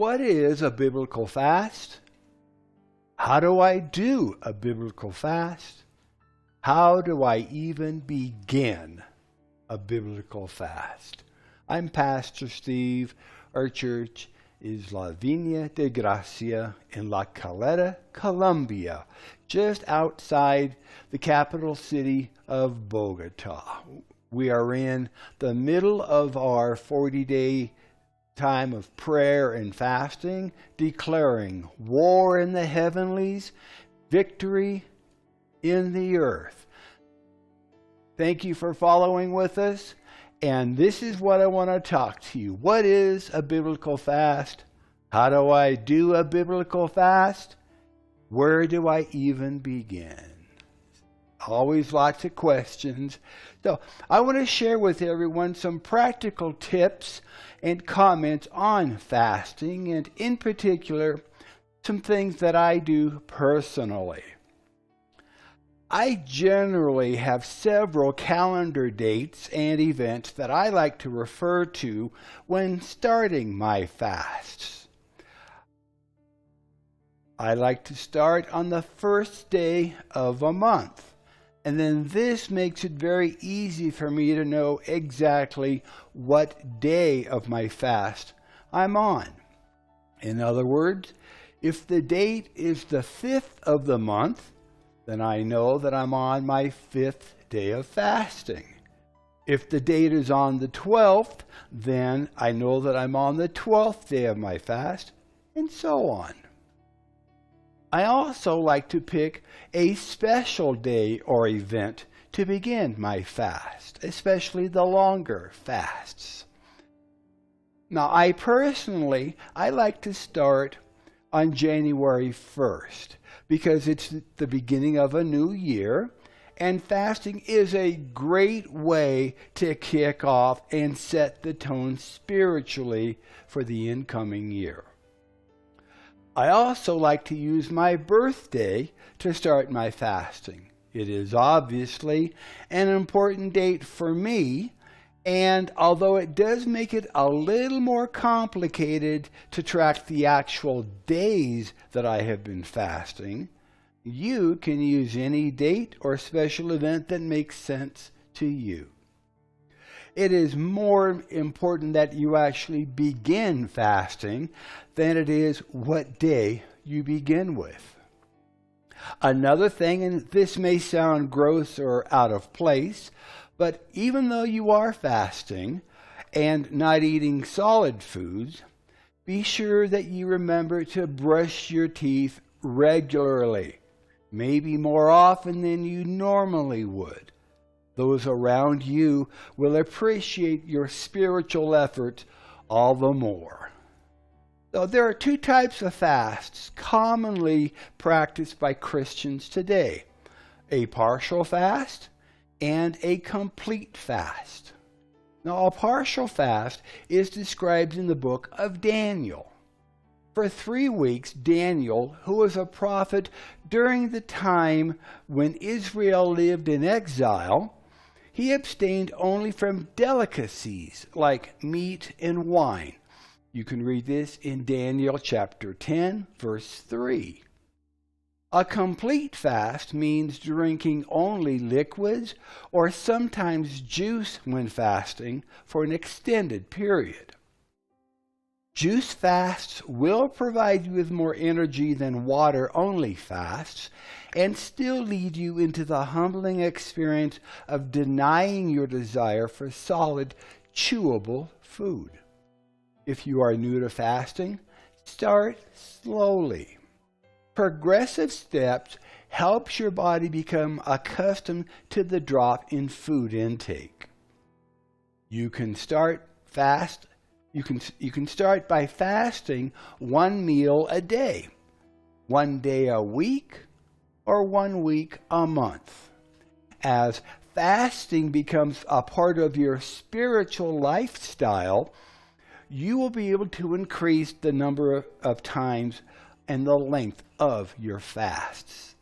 what is a biblical fast? How do I do a biblical fast? How do I even begin a biblical fast? I'm Pastor Steve. Our church is La Viña de Gracia in La Caleta, Colombia, just outside the capital city of Bogota. We are in the middle of our 40-day time of prayer and fasting, declaring war in the heavenlies, victory in the earth. Thank you for following with us. And this is what I want to talk to you. What is a biblical fast? How do I do a biblical fast? Where do I even begin? Always lots of questions. So I want to share with everyone some practical tips and comments on fasting, and in particular, some things that I do personally. I generally have several calendar dates and events that I like to refer to when starting my fasts. I like to start on the first day of a month, and then this makes it very easy for me to know exactly what day of my fast I'm on. In other words, if the date is the 5th of the month, then I know that I'm on my 5th day of fasting. If the date is on the 12th, then I know that I'm on the 12th day of my fast, and so on. I also like to pick a special day or event to begin my fast, especially the longer fasts. Now, I like to start on January 1st. Because it's the beginning of a new year, and fasting is a great way to kick off and set the tone spiritually for the incoming year. I also like to use my birthday to start my fasting. It is obviously an important date for me, and although it does make it a little more complicated to track the actual days that I have been fasting, you can use any date or special event that makes sense to you. It is more important that you actually begin fasting than it is what day you begin with. Another thing, and this may sound gross or out of place, but even though you are fasting and not eating solid foods, be sure that you remember to brush your teeth regularly, maybe more often than you normally would. Those around you will appreciate your spiritual effort all the more. So there are two types of fasts commonly practiced by Christians today: a partial fast and a complete fast. Now, a partial fast is described in the book of Daniel. For 3 weeks, Daniel, who was a prophet during the time when Israel lived in exile, he abstained only from delicacies like meat and wine. You can read this in Daniel chapter 10, verse 3. A complete fast means drinking only liquids or sometimes juice when fasting for an extended period. Juice fasts will provide you with more energy than water-only fasts and still lead you into the humbling experience of denying your desire for solid, chewable food. If you are new to fasting, start slowly. Progressive steps helps your body become accustomed to the drop in food intake. You can start by fasting 1 meal a day, 1 day a week, or 1 week a month. As fasting becomes a part of your spiritual lifestyle, you will be able to increase the number of times and the length of your fasts.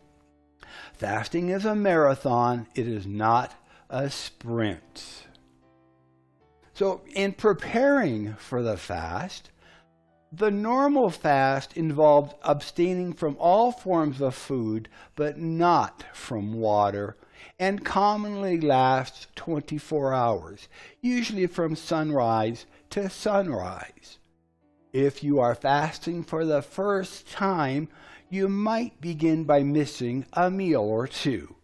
Fasting is a marathon. It is not a sprint. So in preparing for the fast, The normal fast involves abstaining from all forms of food, but not from water, and commonly lasts 24 hours, usually from sunrise to sunrise. If you are fasting for the first time, you might begin by missing a meal or two.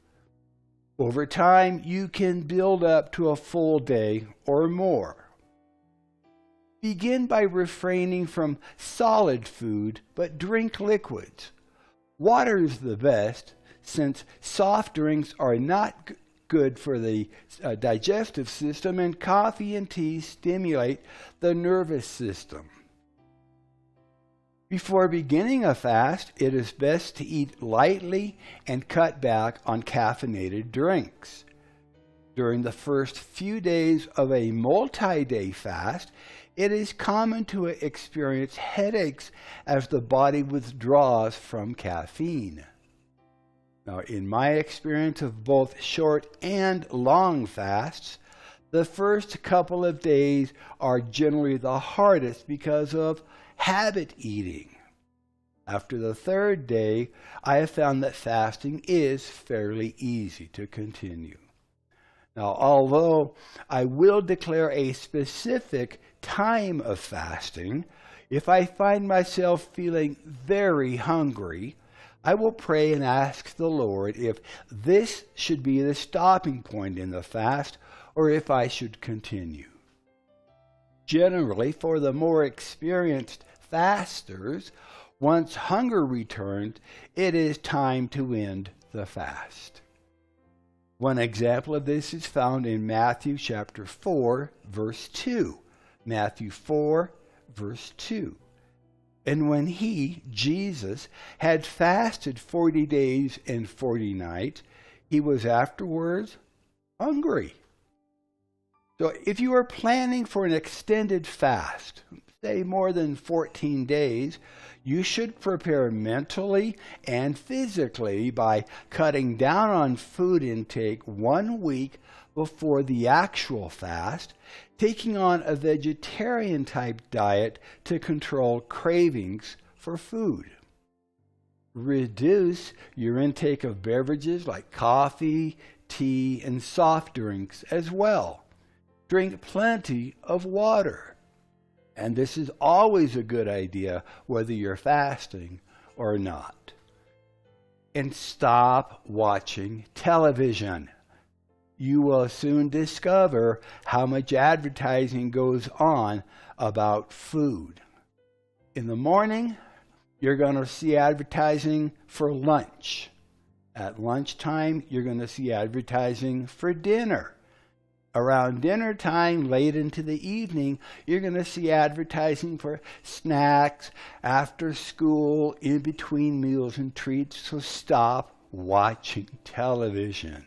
Over time, you can build up to a full day or more. Begin by refraining from solid food, but drink liquids. Water is the best, since soft drinks are not good for the digestive system, and coffee and tea stimulate the nervous system. Before beginning a fast, it is best to eat lightly and cut back on caffeinated drinks. During the first few days of a multi-day fast, it is common to experience headaches as the body withdraws from caffeine. Now, in my experience of both short and long fasts, the first couple of days are generally the hardest because of habit eating. After the third day, I have found that fasting is fairly easy to continue. Now, although I will declare a specific time of fasting, if I find myself feeling very hungry, I will pray and ask the Lord if this should be the stopping point in the fast or if I should continue. Generally, for the more experienced fasters, once hunger returns, it is time to end the fast. One example of this is found in Matthew chapter 4, verse 2. Matthew 4, verse 2. And when he, Jesus, had fasted 40 days and 40 nights, he was afterwards hungry. So if you are planning for an extended fast, say more than 14 days, you should prepare mentally and physically by cutting down on food intake 1 week before the actual fast, taking on a vegetarian type diet to control cravings for food. Reduce your intake of beverages like coffee, tea, and soft drinks as well. Drink plenty of water. And this is always a good idea whether you're fasting or not. And stop watching television. You will soon discover how much advertising goes on about food. In the morning, you're going to see advertising for lunch. At lunchtime, you're going to see advertising for dinner. Around dinner time, late into the evening, you're going to see advertising for snacks, after school, in between meals and treats. So stop watching television.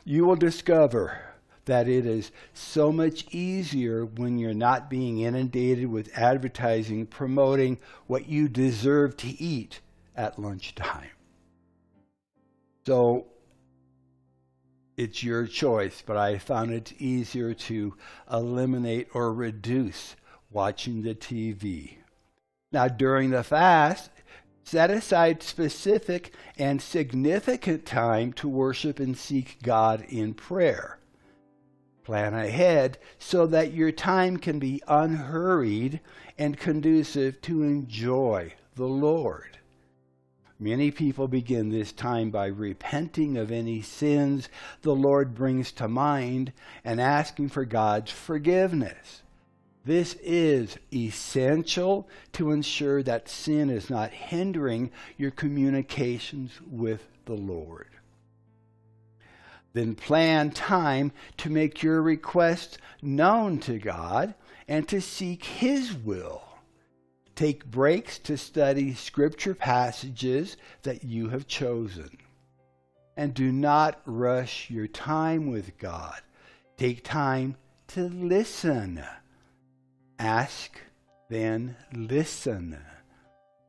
You will discover that it is so much easier when you're not being inundated with advertising promoting what you deserve to eat at lunchtime. So it's your choice, but I found it easier to eliminate or reduce watching the TV. Now, during the fast, set aside specific and significant time to worship and seek God in prayer. Plan ahead so that your time can be unhurried and conducive to enjoy the Lord. Many people begin this time by repenting of any sins the Lord brings to mind and asking for God's forgiveness. This is essential to ensure that sin is not hindering your communications with the Lord. Then plan time to make your requests known to God and to seek His will. Take breaks to study scripture passages that you have chosen. And do not rush your time with God. Take time to listen. Ask, then listen.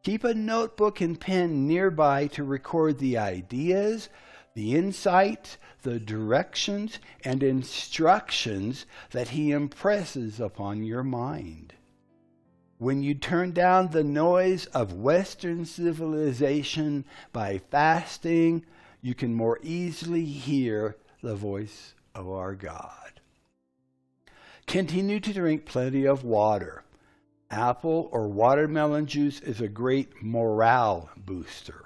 Keep a notebook and pen nearby to record the ideas, the insights, the directions, and instructions that He impresses upon your mind. When you turn down the noise of Western civilization by fasting, you can more easily hear the voice of our God. Continue to drink plenty of water. Apple or watermelon juice is a great morale booster.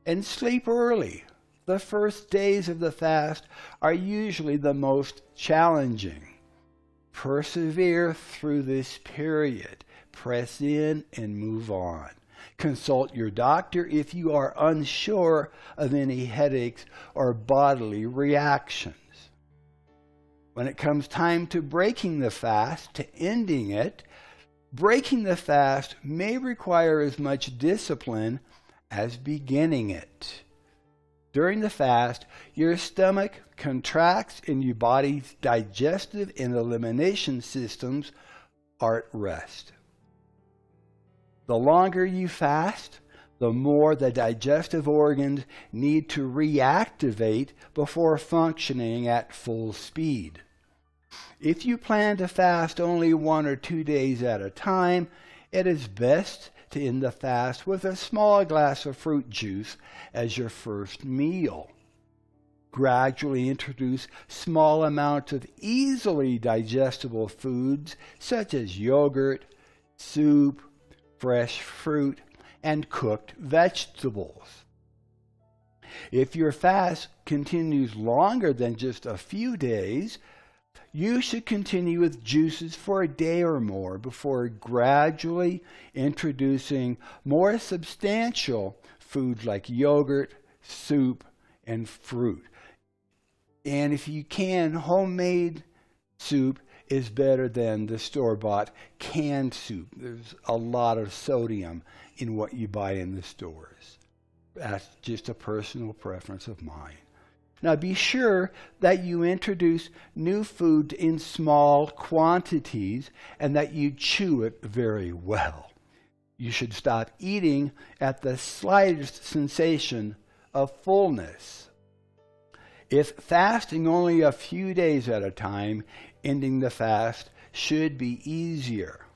And sleep early. The first days of the fast are usually the most challenging. Persevere through this period. Press in and move on. Consult your doctor if you are unsure of any headaches or bodily reactions. When it comes time to breaking the fast, to ending it, breaking the fast may require as much discipline as beginning it. During the fast, your stomach contracts and your body's digestive and elimination systems are at rest. The longer you fast, the more the digestive organs need to reactivate before functioning at full speed. If you plan to fast only 1 or 2 days at a time, it is best to end the fast with a small glass of fruit juice as your first meal. Gradually introduce small amounts of easily digestible foods such as yogurt, soup, fresh fruit, and cooked vegetables. If your fast continues longer than just a few days, you should continue with juices for a day or more before gradually introducing more substantial foods like yogurt, soup, and fruit. And if you can, homemade soup is better than the store-bought canned soup. There's a lot of sodium in what you buy in the stores. That's just a personal preference of mine. Now be sure that you introduce new food in small quantities and that you chew it very well. You should stop eating at the slightest sensation of fullness. If fasting only a few days at a time, ending the fast should be easier.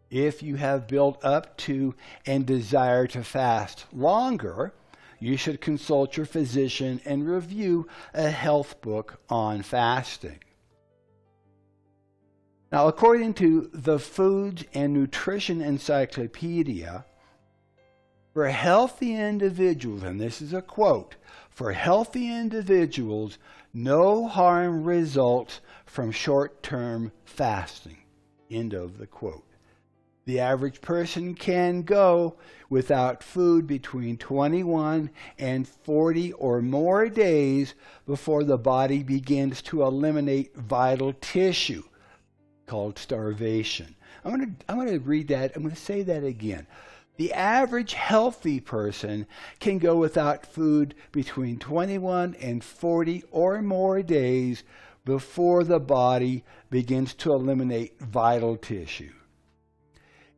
If you have built up to and desire to fast longer, you should consult your physician and review a health book on fasting. Now, according to the Foods and Nutrition Encyclopedia, for healthy individuals, and this is a quote, for healthy individuals, no harm results from short-term fasting. End of the quote. The average person can go without food between 21 and 40 or more days before the body begins to eliminate vital tissue, called starvation. I'm going to read that. I'm going to say that again. The average healthy person can go without food between 21 and 40 or more days before the body begins to eliminate vital tissue.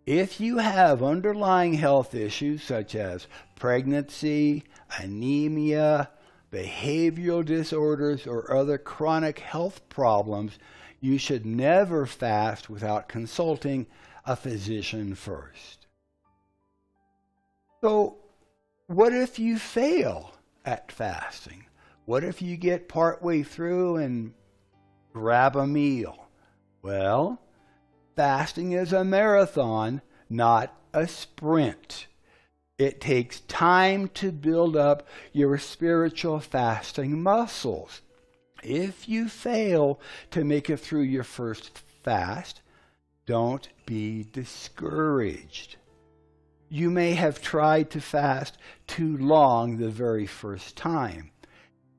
If you have underlying health issues such as pregnancy, anemia, behavioral disorders, or other chronic health problems, you should never fast without consulting a physician first. So, what if you fail at fasting? What if you get partway through and grab a meal? Well, fasting is a marathon, not a sprint. It takes time to build up your spiritual fasting muscles. If you fail to make it through your first fast, don't be discouraged. You may have tried to fast too long the very first time,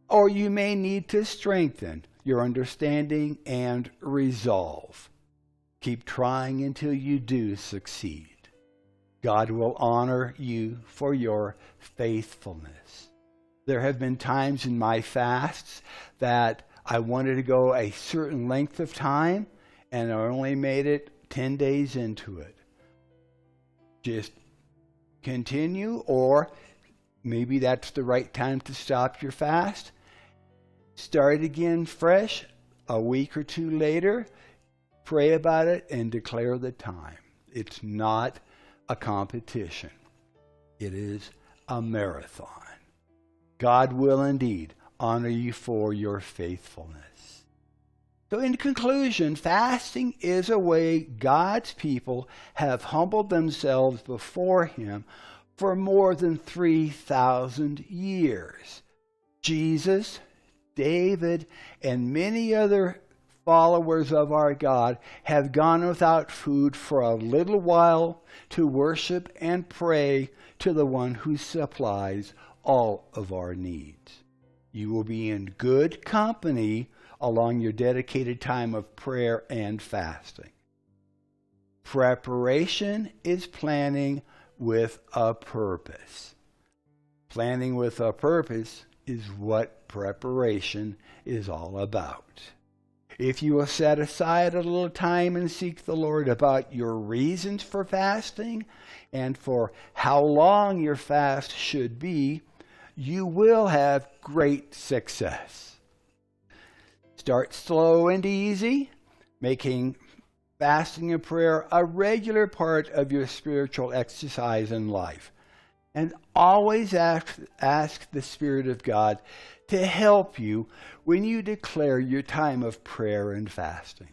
or you may need to strengthen your understanding and resolve. Keep trying until you do succeed. God will honor you for your faithfulness. There have been times in my fasts that I wanted to go a certain length of time, and I only made it 10 days into it. Just continue, or maybe that's the right time to stop your fast. Start again fresh a week or two later. Pray about it and declare the time. It's not a competition. It is a marathon. God will indeed honor you for your faithfulness. So in conclusion, fasting is a way God's people have humbled themselves before Him for more than 3,000 years. Jesus, David, and many other followers of our God have gone without food for a little while to worship and pray to the one who supplies all of our needs. You will be in good company along your dedicated time of prayer and fasting. Preparation is planning with a purpose. Planning with a purpose is what preparation is all about. If you will set aside a little time and seek the Lord about your reasons for fasting and for how long your fast should be, you will have great success. Start slow and easy, making fasting and prayer a regular part of your spiritual exercise in life. And always ask the Spirit of God to help you when you declare your time of prayer and fasting.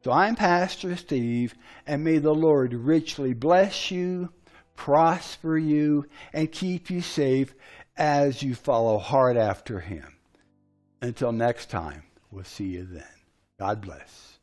So I'm Pastor Steve, and may the Lord richly bless you, prosper you, and keep you safe as you follow hard after Him. Until next time, we'll see you then. God bless.